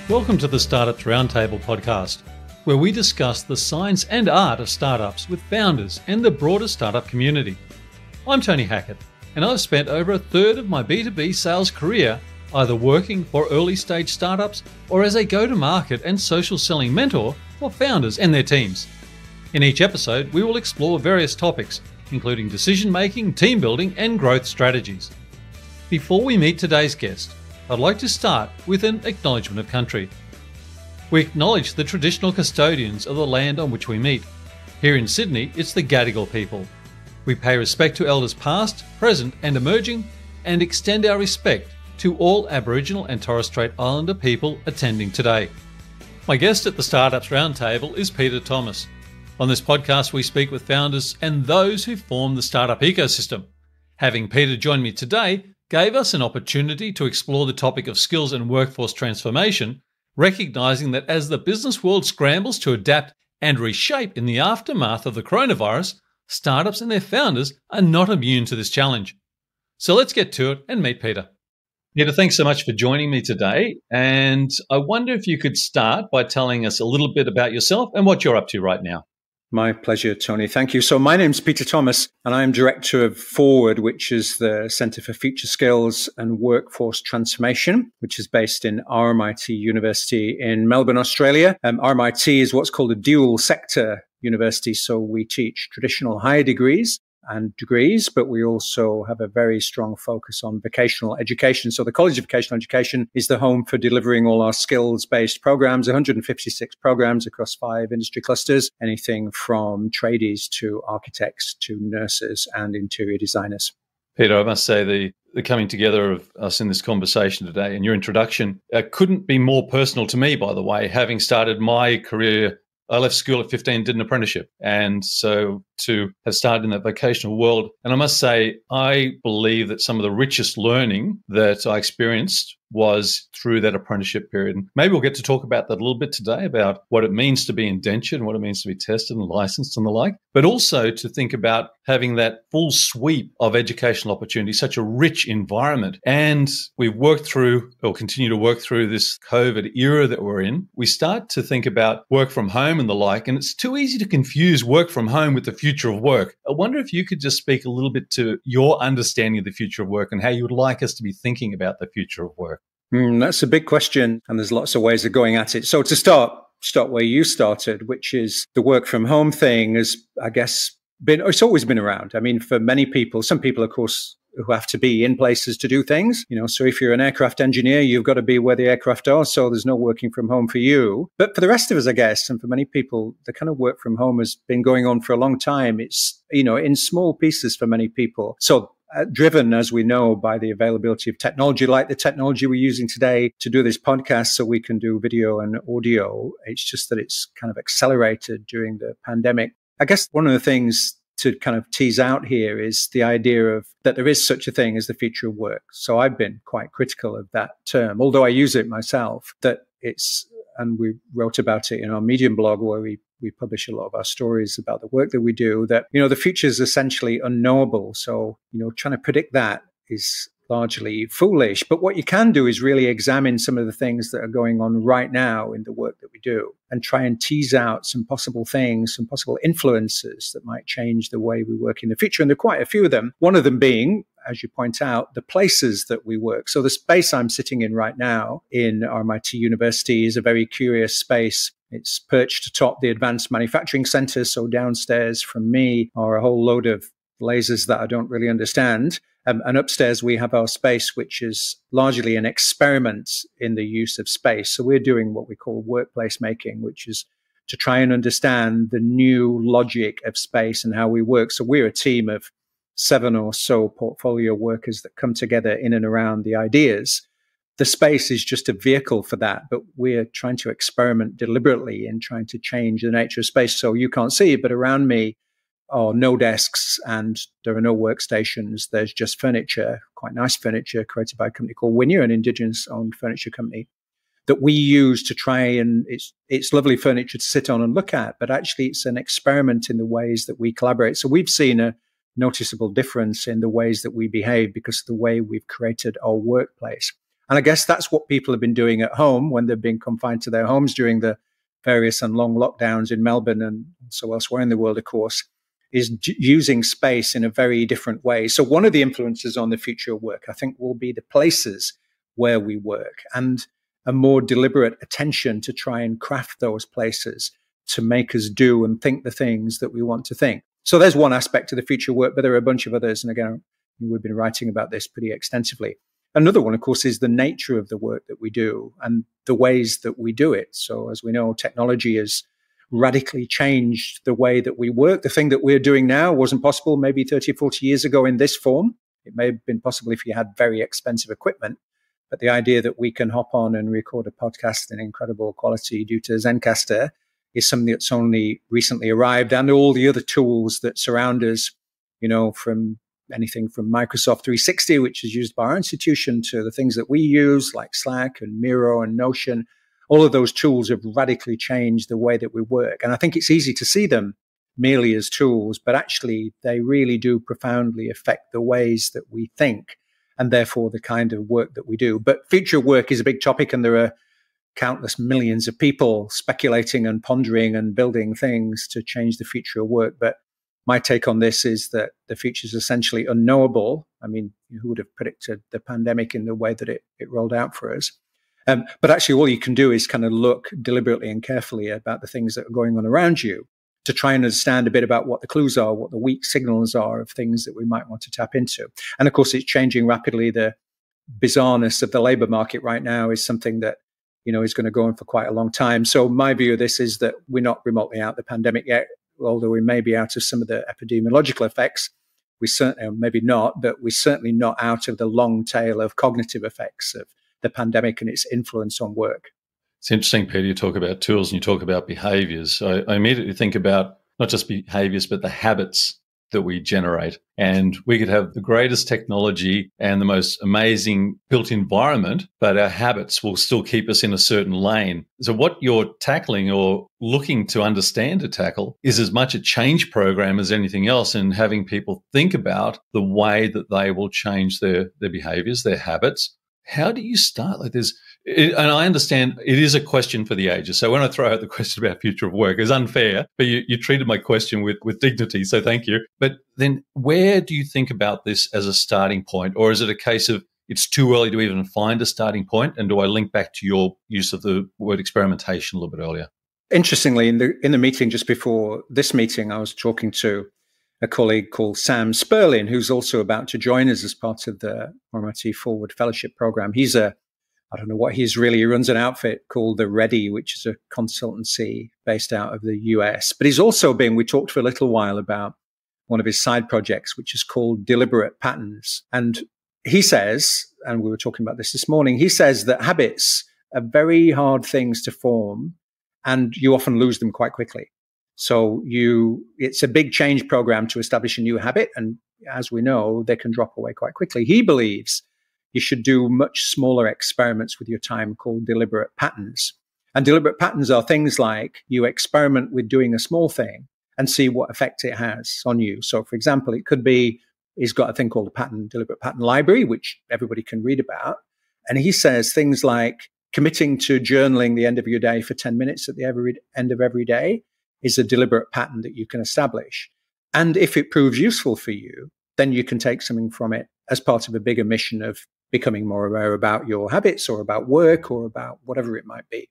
Welcome to the Startups Roundtable podcast, where we discuss the science and art of startups with founders and the broader startup community. I'm Tony Hackett, and I've spent over a third of my B2B sales career either working for early stage startups or as a go-to-market and social selling mentor for founders and their teams. In each episode, we will explore various topics, including decision-making, team building, and growth strategies. Before we meet today's guest, I'd like to start with an acknowledgement of country. We acknowledge the traditional custodians of the land on which we meet. Here in Sydney, it's the Gadigal people. We pay respect to elders past, present and emerging, and extend our respect to all Aboriginal and Torres Strait Islander people attending today. My guest at the Startups Roundtable is Peter Thomas. On this podcast, we speak with founders and those who form the startup ecosystem. Having Peter join me today gave us an opportunity to explore the topic of skills and workforce transformation, recognizing that as the business world scrambles to adapt and reshape in the aftermath of the coronavirus, startups and their founders are not immune to this challenge. So let's get to it and meet Peter. Peter, thanks so much for joining me today. And I wonder if you could start by telling us a little bit about yourself and what you're up to right now. My pleasure, Tony. Thank you. So my name's Peter Thomas, and I'm Director of Forward, which is the Centre for Future Skills and Workforce Transformation, which is based in RMIT University in Melbourne, Australia. RMIT is what's called a dual sector university, so we teach traditional higher degrees, but we also have a very strong focus on vocational education. So the College of Vocational Education is the home for delivering all our skills-based programs, 156 programs across 5 industry clusters, anything from tradies to architects to nurses and interior designers. Peter, I must say the coming together of us in this conversation today and your introduction couldn't be more personal to me, by the way, having started my career. I left school at 15, did an apprenticeship. And so to have started in that vocational world, and I must say, I believe that some of the richest learning that I experienced was through that apprenticeship period. And maybe we'll get to talk about that a little bit today, about what it means to be indentured and what it means to be tested and licensed and the like, but also to think about having that full sweep of educational opportunity, such a rich environment. And we've worked through, or continue to work through, this COVID era that we're in. We start to think about work from home and the like, and it's too easy to confuse work from home with the future of work. I wonder if you could just speak a little bit to your understanding of the future of work and how you would like us to be thinking about the future of work. That's a big question, and there's lots of ways of going at it. So to start where you started, which is the work from home thing, has, I guess, it's always been around. I mean, for many people, some people, of course, who have to be in places to do things, so if you're an aircraft engineer, you've got to be where the aircraft are, so there's no working from home for you. But for the rest of us, I guess, and for many people, the kind of work from home has been going on for a long time. It's, in small pieces for many people. So driven, as we know, by the availability of technology, like the technology we're using today to do this podcast so we can do video and audio. It's just that it's kind of accelerated during the pandemic. I guess one of the things to kind of tease out here is the idea of that there is such a thing as the future of work. So I've been quite critical of that term, although I use it myself, that it's, and we wrote about it in our Medium blog where we publish a lot of our stories about the work that we do, that, the future is essentially unknowable. So, trying to predict that is largely foolish. But what you can do is really examine some of the things that are going on right now in the work that we do and try and tease out some possible things, some possible influences that might change the way we work in the future. And there are quite a few of them. One of them being, as you point out, the places that we work. So the space I'm sitting in right now in RMIT University is a very curious space. It's perched atop the Advanced Manufacturing Centre. So downstairs from me are a whole load of lasers that I don't really understand. And upstairs, we have our space, which is largely an experiment in the use of space. So we're doing what we call workplace making, which is to try and understand the new logic of space and how we work. So we're a team of 7 or so portfolio workers that come together in and around the ideas. The space is just a vehicle for that, but we're trying to experiment deliberately in trying to change the nature of space. So you can't see it, but around me are no desks and there are no workstations. There's just furniture, quite nice furniture created by a company called Winya, an Indigenous-owned furniture company that we use to try and it's lovely furniture to sit on and look at, but actually it's an experiment in the ways that we collaborate. So we've seen a noticeable difference in the ways that we behave because of the way we've created our workplace. And I guess that's what people have been doing at home when they've been confined to their homes during the various and long lockdowns in Melbourne and also elsewhere in the world, of course, is using space in a very different way. So one of the influences on the future of work, I think, will be the places where we work and a more deliberate attention to try and craft those places to make us do and think the things that we want to think. So there's one aspect of the future work, but there are a bunch of others. And again, we've been writing about this pretty extensively. Another one, of course, is the nature of the work that we do and the ways that we do it. So as we know, technology has radically changed the way that we work. The thing that we're doing now wasn't possible maybe 30 or 40 years ago in this form. It may have been possible if you had very expensive equipment. But the idea that we can hop on and record a podcast in incredible quality due to Zencaster is something that's only recently arrived, and all the other tools that surround us, from anything from Microsoft 360, which is used by our institution, to the things that we use like Slack and Miro and Notion. All of those tools have radically changed the way that we work. And I think it's easy to see them merely as tools, but actually they really do profoundly affect the ways that we think and therefore the kind of work that we do. But future work is a big topic, and there are countless millions of people speculating and pondering and building things to change the future of work. But my take on this is that the future is essentially unknowable. I mean, who would have predicted the pandemic in the way that it rolled out for us? But actually, all you can do is kind of look deliberately and carefully about the things that are going on around you to try and understand a bit about what the clues are, what the weak signals are of things that we might want to tap into. And of course, it's changing rapidly. The bizarreness of the labor market right now is something that, is going to go on for quite a long time. So my view of this is that we're not remotely out of the pandemic yet, although we may be out of some of the epidemiological effects. We certainly, maybe not, but we're certainly not out of the long tail of cognitive effects of the pandemic and its influence on work. It's interesting, Peter, you talk about tools and you talk about behaviors. I immediately think about not just behaviors, but the habits that we generate. And we could have the greatest technology and the most amazing built environment, but our habits will still keep us in a certain lane. So what you're tackling or looking to understand to tackle is as much a change program as anything else, and having people think about the way that they will change their behaviors, their habits. How do you start like this? And I understand it is a question for the ages. So when I throw out the question about future of work, it's unfair, but you treated my question with dignity. So thank you. But then where do you think about this as a starting point? Or is it a case of it's too early to even find a starting point? And do I link back to your use of the word experimentation a little bit earlier? Interestingly, in the meeting just before this meeting, I was talking to a colleague called Sam Sperlin, who's also about to join us as part of the RMIT Forward Fellowship Program. He runs an outfit called The Ready, which is a consultancy based out of the US. But he's also we talked for a little while about one of his side projects, which is called Deliberate Patterns. And he says, and we were talking about this morning, he says that habits are very hard things to form and you often lose them quite quickly. So it's a big change program to establish a new habit. And as we know, they can drop away quite quickly. He believes you should do much smaller experiments with your time called deliberate patterns. And deliberate patterns are things like you experiment with doing a small thing and see what effect it has on you. So for example, it could be, he's got a thing called a deliberate pattern library, which everybody can read about. And he says things like committing to journaling the end of your day for 10 minutes at the end of every day is a deliberate pattern that you can establish. And if it proves useful for you, then you can take something from it as part of a bigger mission of becoming more aware about your habits or about work or about whatever it might be.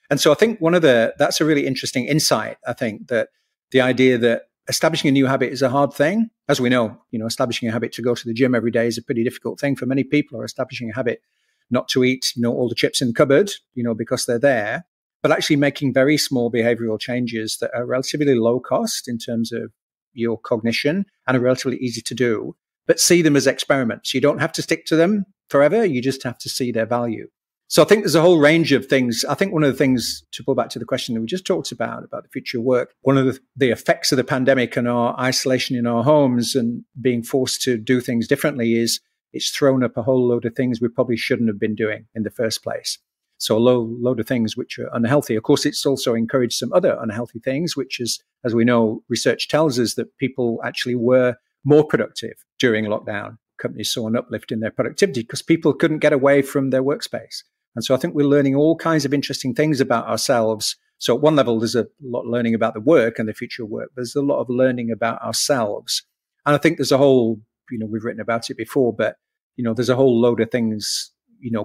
And so I think that's a really interesting insight. I think that the idea that establishing a new habit is a hard thing. As we know, establishing a habit to go to the gym every day is a pretty difficult thing for many people, or establishing a habit not to eat, all the chips in the cupboard, because they're there. But actually making very small behavioral changes that are relatively low cost in terms of your cognition and are relatively easy to do, but see them as experiments. You don't have to stick to them forever. You just have to see their value. So I think there's a whole range of things. I think one of the things, to pull back to the question that we just talked about the future of work, one of the effects of the pandemic and our isolation in our homes and being forced to do things differently is it's thrown up a whole load of things we probably shouldn't have been doing in the first place. So a load of things which are unhealthy. Of course, it's also encouraged some other unhealthy things, which is, as we know, research tells us that people actually were more productive during lockdown companies saw an uplift in their productivity because people couldn't get away from their workspace. And so I think we're learning all kinds of interesting things about ourselves. So at one level, there's a lot of learning about the work and the future of work. There's a lot of learning about ourselves. And I think there's a whole, we've written about it before, but, there's a whole load of things,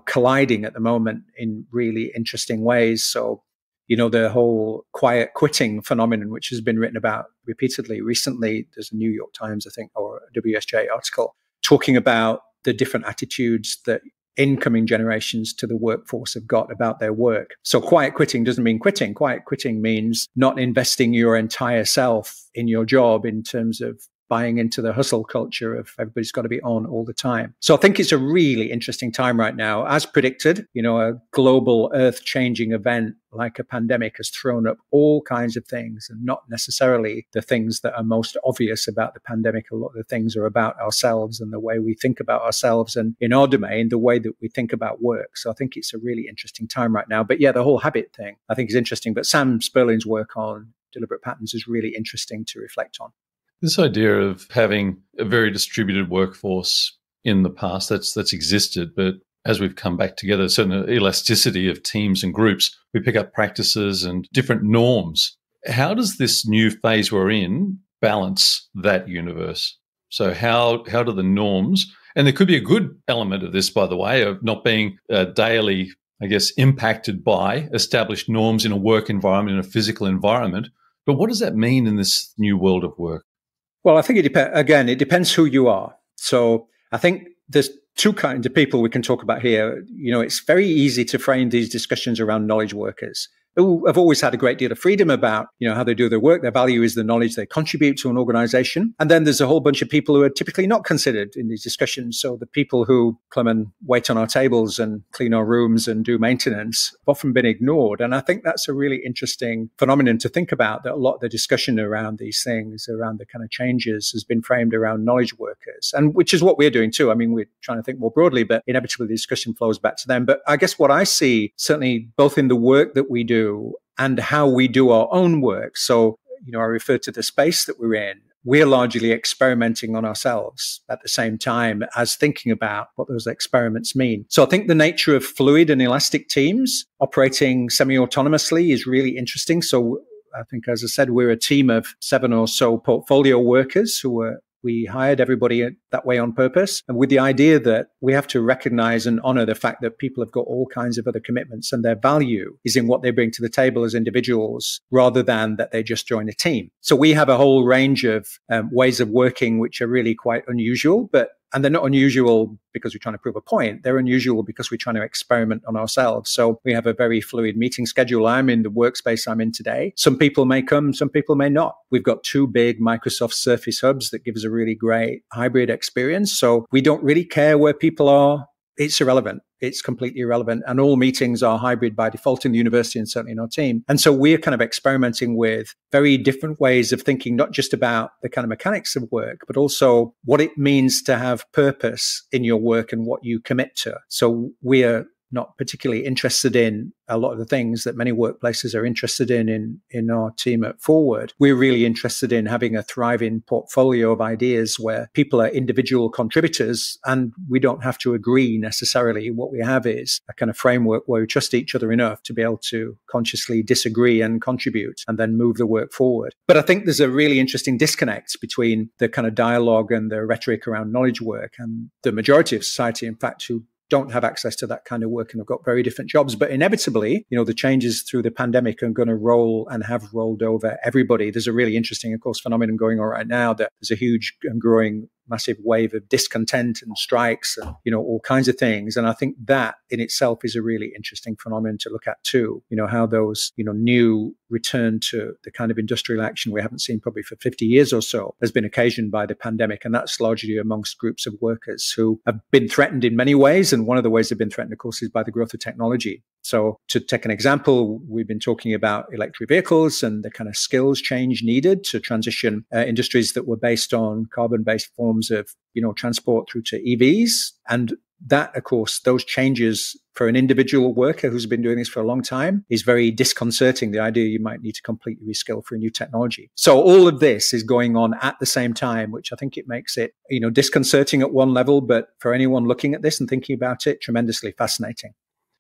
colliding at the moment in really interesting ways. So, the whole quiet quitting phenomenon, which has been written about repeatedly recently. There's a New York Times, I think, or a WSJ article talking about the different attitudes that incoming generations to the workforce have got about their work. So quiet quitting doesn't mean quitting. Quiet quitting means not investing your entire self in your job in terms of buying into the hustle culture of everybody's got to be on all the time. So I think it's a really interesting time right now. As predicted, a global earth-changing event like a pandemic has thrown up all kinds of things, and not necessarily the things that are most obvious about the pandemic. A lot of the things are about ourselves and the way we think about ourselves, and in our domain, the way that we think about work. So I think it's a really interesting time right now. But yeah, the whole habit thing I think is interesting. But Sam Sperlin's work on deliberate patterns is really interesting to reflect on. This idea of having a very distributed workforce in the past, that's existed, but as we've come back together, certain elasticity of teams and groups, we pick up practices and different norms. How does this new phase we're in balance that universe? So how do the norms, and there could be a good element of this, by the way, of not being daily, impacted by established norms in a work environment, in a physical environment. But what does that mean in this new world of work? Well, I think it depends who you are. So I think there's two kinds of people we can talk about here. It's very easy to frame these discussions around knowledge workers who have always had a great deal of freedom about, how they do their work. Their value is the knowledge they contribute to an organization. And then there's a whole bunch of people who are typically not considered in these discussions. So the people who come and wait on our tables and clean our rooms and do maintenance have often been ignored. And I think that's a really interesting phenomenon to think about, that a lot of the discussion around these things, around the kind of changes, has been framed around knowledge workers, and which is what we're doing too. I mean, we're trying to think more broadly, but inevitably the discussion flows back to them. But I guess what I see, certainly both in the work that we do and how we do our own work. So, I refer to the space that we're in. We're largely experimenting on ourselves at the same time as thinking about what those experiments mean. So I think the nature of fluid and elastic teams operating semi-autonomously is really interesting. So I think, as I said, we're a team of 7 or so portfolio workers we hired everybody that way on purpose, and with the idea that we have to recognize and honor the fact that people have got all kinds of other commitments, and their value is in what they bring to the table as individuals rather than that they just join a team. So we have a whole range of ways of working which are really quite unusual, and they're not unusual because we're trying to prove a point. They're unusual because we're trying to experiment on ourselves. So we have a very fluid meeting schedule. I'm in the workspace I'm in today. Some people may come, some people may not. We've got 2 big Microsoft Surface hubs that give us a really great hybrid experience. So we don't really care where people are. It's irrelevant. It's completely irrelevant. And all meetings are hybrid by default in the university and certainly in our team. And so we're kind of experimenting with very different ways of thinking, not just about the kind of mechanics of work, but also what it means to have purpose in your work and what you commit to. So we're not particularly interested in a lot of the things that many workplaces are interested in our team at Forward. We're really interested in having a thriving portfolio of ideas where people are individual contributors and we don't have to agree necessarily. What we have is a kind of framework where we trust each other enough to be able to consciously disagree and contribute and then move the work forward. But I think there's a really interesting disconnect between the kind of dialogue and the rhetoric around knowledge work and the majority of society, in fact, who don't have access to that kind of work and have got very different jobs. But inevitably, the changes through the pandemic are going to roll and have rolled over everybody. There's a really interesting, of course, phenomenon going on right now that there's a huge and growing massive wave of discontent and strikes and, all kinds of things. And I think that in itself is a really interesting phenomenon to look at too, how those, new return to the kind of industrial action we haven't seen probably for 50 years or so has been occasioned by the pandemic. And that's largely amongst groups of workers who have been threatened in many ways. And one of the ways they've been threatened, of course, is by the growth of technology. So to take an example, we've been talking about electric vehicles and the kind of skills change needed to transition industries that were based on carbon-based forms of, transport through to EVs. And that, of course, those changes for an individual worker who's been doing this for a long time is very disconcerting. The idea you might need to completely reskill for a new technology. So all of this is going on at the same time, which I think it makes it, disconcerting at one level, but for anyone looking at this and thinking about it, tremendously fascinating.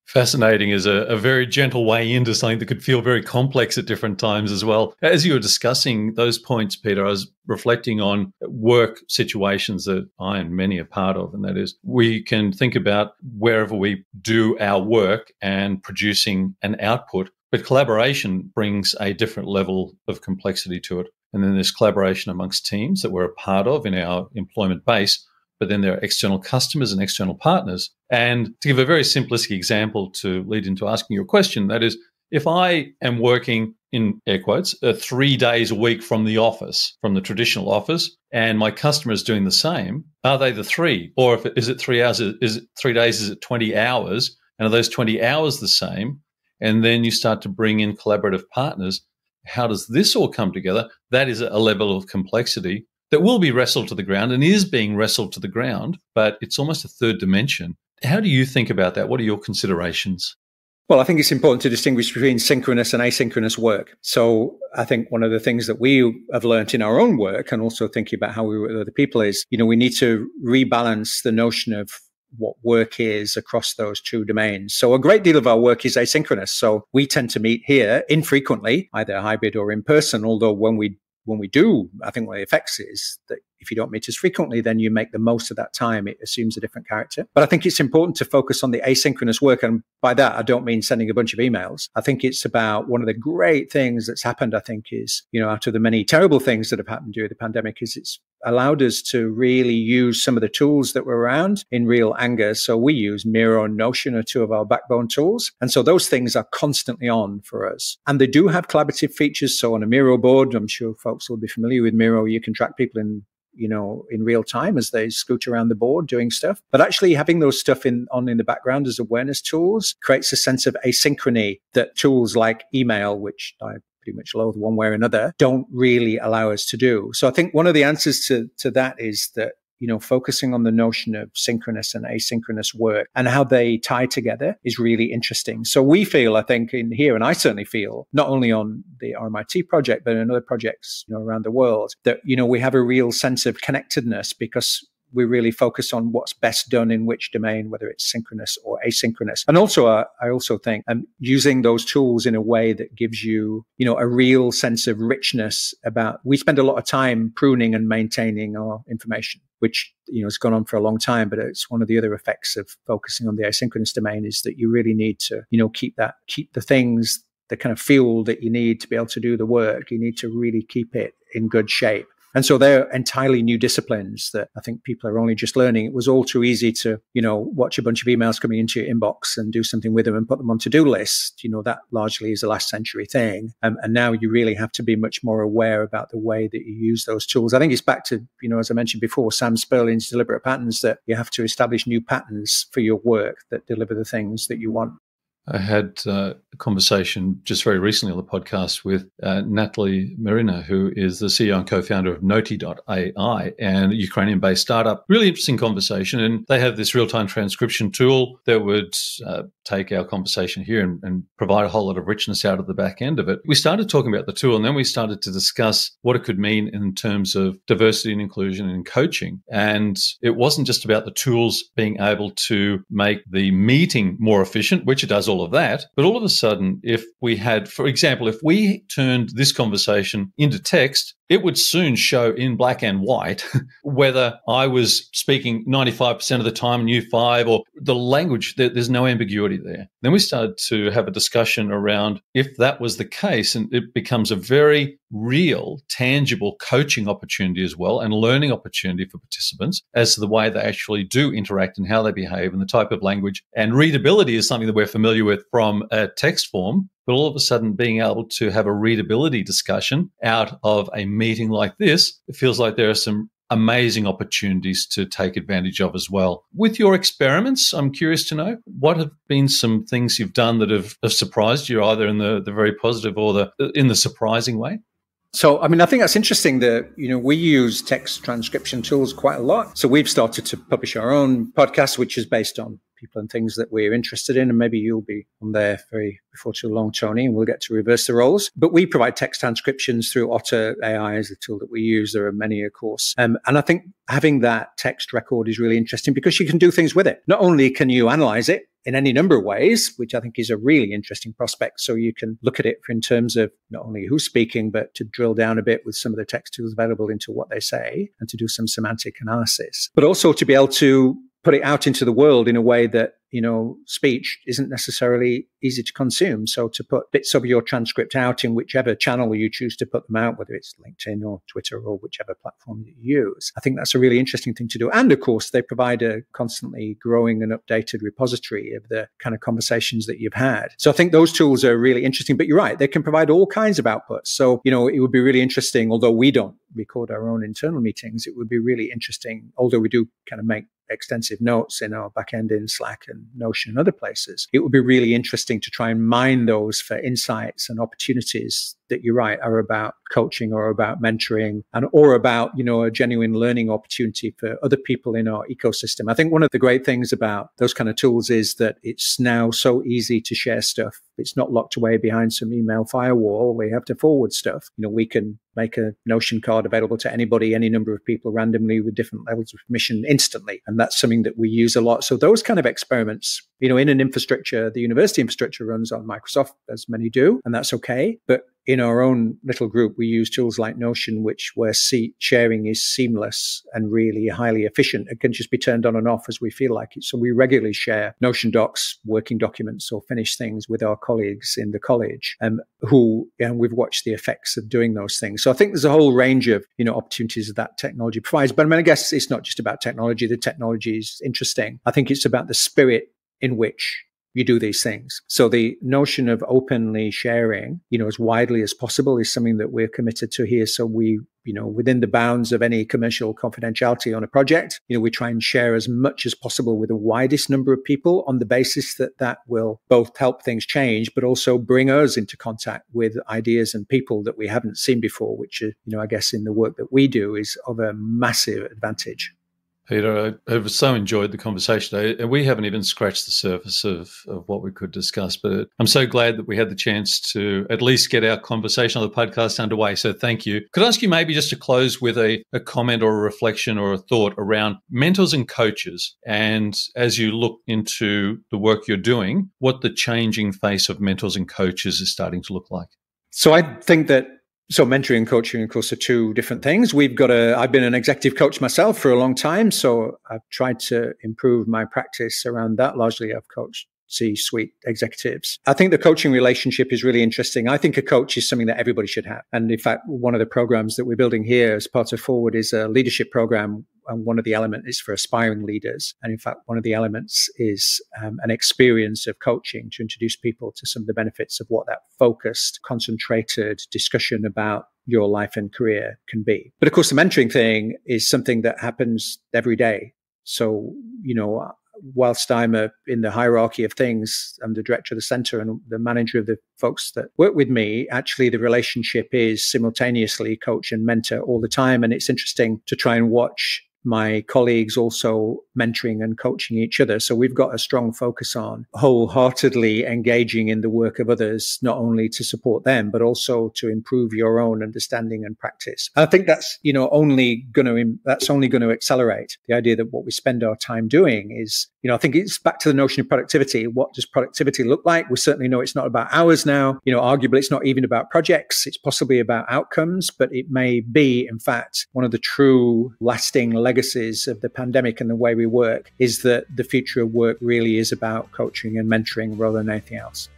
Fascinating is a very gentle way into something that could feel very complex at different times as well. As you were discussing those points, Peter, I was reflecting on work situations that I and many are part of, and that is we can think about wherever we do our work and producing an output, but collaboration brings a different level of complexity to it. And then there's collaboration amongst teams that we're a part of in our employment base, but then there are external customers and external partners. And to give a very simplistic example to lead into asking your question, that is, if I am working in air quotes, 3 days a week from the office, from the traditional office, and my customer is doing the same, are they the three? Or is it 3 hours? Is it 3 days? Is it 20 hours? And are those 20 hours the same? And then you start to bring in collaborative partners. How does this all come together? That is a level of complexity that will be wrestled to the ground and is being wrestled to the ground, but it's almost a third dimension. How do you think about that? What are your considerations? Well, I think it's important to distinguish between synchronous and asynchronous work. So I think one of the things that we have learned in our own work, and also thinking about how we work with other people, is, we need to rebalance the notion of what work is across those two domains. So a great deal of our work is asynchronous. So we tend to meet here infrequently, either hybrid or in person, although when we do, I think one of the effects is that if you don't meet as frequently, then you make the most of that time. It assumes a different character. But I think it's important to focus on the asynchronous work. And by that, I don't mean sending a bunch of emails. I think it's about one of the great things that's happened, I think, is, out of the many terrible things that have happened during the pandemic, is it's allowed us to really use some of the tools that were around in real anger. So we use Miro and Notion are two of our backbone tools. And so those things are constantly on for us. And they do have collaborative features. So on a Miro board, I'm sure folks will be familiar with Miro, you can track people in real time as they scoot around the board doing stuff. But actually having those stuff in the background as awareness tools creates a sense of asynchrony that tools like email, which I pretty much loathe one way or another, don't really allow us to do. So I think one of the answers to that is that, focusing on the notion of synchronous and asynchronous work and how they tie together is really interesting. So we feel, I think, in here, and I certainly feel, not only on the RMIT project, but in other projects, around the world, that, we have a real sense of connectedness because we really focus on what's best done in which domain, whether it's synchronous or asynchronous. And also, I also think using those tools in a way that gives you, a real sense of richness about, we spend a lot of time pruning and maintaining our information, which, has gone on for a long time, but it's one of the other effects of focusing on the asynchronous domain is that you really need to, keep the things, the kind of fuel that you need to be able to do the work. You need to really keep it in good shape. And so they're entirely new disciplines that I think people are only just learning. It was all too easy to, watch a bunch of emails coming into your inbox and do something with them and put them on to-do list. That largely is a last century thing. And now you really have to be much more aware about the way that you use those tools. I think it's back to, as I mentioned before, Sam Sperling's deliberate patterns, that you have to establish new patterns for your work that deliver the things that you want. I had a conversation just very recently on the podcast with Natalie Marina, who is the CEO and co-founder of Noti.ai, and a Ukrainian-based startup. Really interesting conversation. And they have this real-time transcription tool that would take our conversation here and provide a whole lot of richness out of the back end of it. We started talking about the tool, and then we started to discuss what it could mean in terms of diversity and inclusion and coaching. And it wasn't just about the tools being able to make the meeting more efficient, which it does all of that. But all of a sudden, if we had, for example, if we turned this conversation into text, it would soon show in black and white whether I was speaking 95% of the time and you 5%, or the language, there's no ambiguity there. Then we started to have a discussion around if that was the case, and it becomes a very real, tangible coaching opportunity as well, and learning opportunity for participants as to the way they actually do interact and how they behave and the type of language. And readability is something that we're familiar with from a text form. But all of a sudden, being able to have a readability discussion out of a meeting like this, it feels like there are some amazing opportunities to take advantage of as well. With your experiments, I'm curious to know, what have been some things you've done that have surprised you, either in the very positive or in the surprising way? So, I mean, I think that's interesting that, we use text transcription tools quite a lot. So we've started to publish our own podcast, which is based on people and things that we're interested in. And maybe you'll be on there before too long, Tony, and we'll get to reverse the roles. But we provide text transcriptions through Otter AI is the tool that we use. There are many, of course. And I think having that text record is really interesting because you can do things with it. Not only can you analyze it in any number of ways, which I think is a really interesting prospect. So you can look at it in terms of not only who's speaking, but to drill down a bit with some of the text tools available into what they say and to do some semantic analysis, but also to be able to put it out into the world in a way that, speech isn't necessarily easy to consume. So to put bits of your transcript out in whichever channel you choose to put them out, whether it's LinkedIn or Twitter or whichever platform you use, I think that's a really interesting thing to do. And of course, they provide a constantly growing and updated repository of the kind of conversations that you've had. So I think those tools are really interesting, but you're right, they can provide all kinds of outputs. So, it would be really interesting, although we don't record our own internal meetings, it would be really interesting, although we do kind of make extensive notes in our backend in Slack and Notion and other places. It would be really interesting to try and mine those for insights and opportunities that you're right are about coaching or about mentoring or about, a genuine learning opportunity for other people in our ecosystem. I think one of the great things about those kind of tools is that it's now so easy to share stuff. It's not locked away behind some email firewall where you have to forward stuff. We can make a Notion card available to anybody, any number of people randomly with different levels of permission instantly. And that's something that we use a lot. So those kind of experiments, in an infrastructure, the university infrastructure runs on Microsoft, as many do, and that's okay. But in our own little group, we use tools like Notion, where sharing is seamless and really highly efficient. It can just be turned on and off as we feel like it. So we regularly share Notion docs, working documents, or finished things with our colleagues in the college, we've watched the effects of doing those things. So I think there's a whole range of, opportunities that technology provides. But I guess it's not just about technology. The technology is interesting. I think it's about the spirit in which you do these things. So the notion of openly sharing, as widely as possible is something that we're committed to here. So we, within the bounds of any commercial confidentiality on a project, we try and share as much as possible with the widest number of people on the basis that will both help things change, but also bring us into contact with ideas and people that we haven't seen before, which, I guess in the work that we do is of a massive advantage. Peter, I've so enjoyed the conversation. We haven't even scratched the surface of what we could discuss, but I'm so glad that we had the chance to at least get our conversation on the podcast underway. So thank you. Could I ask you maybe just to close with a comment or a reflection or a thought around mentors and coaches, and as you look into the work you're doing, what the changing face of mentors and coaches is starting to look like? So I think that mentoring and coaching, of course, are two different things. I've been an executive coach myself for a long time, so I've tried to improve my practice around that. Largely, I've coached C-suite executives. I think the coaching relationship is really interesting. I think a coach is something that everybody should have. And in fact, one of the programs that we're building here as part of Forward is a leadership program. And one of the elements is for aspiring leaders. And in fact, one of the elements is an experience of coaching to introduce people to some of the benefits of what that focused, concentrated discussion about your life and career can be. But of course, the mentoring thing is something that happens every day. So, whilst I'm in the hierarchy of things, I'm the director of the center and the manager of the folks that work with me, actually the relationship is simultaneously coach and mentor all the time. And it's interesting to try and watch my colleagues also mentoring and coaching each other. So we've got a strong focus on wholeheartedly engaging in the work of others, not only to support them, but also to improve your own understanding and practice. And I think that's, only going to accelerate the idea that what we spend our time doing is, I think it's back to the notion of productivity. What does productivity look like? We certainly know it's not about hours now. Arguably it's not even about projects. It's possibly about outcomes, but it may be, in fact, one of the true lasting legacies of the pandemic and the way we work is that the future of work really is about coaching and mentoring rather than anything else.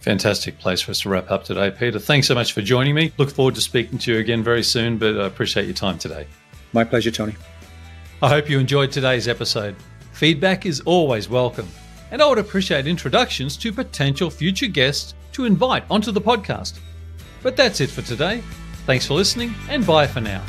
Fantastic place for us to wrap up today. Peter, thanks so much for joining me. Look forward to speaking to you again very soon, but I appreciate your time today. My pleasure, Tony. I hope you enjoyed today's episode. Feedback is always welcome, and I would appreciate introductions to potential future guests to invite onto the podcast. But that's it for today. Thanks for listening, and bye for now.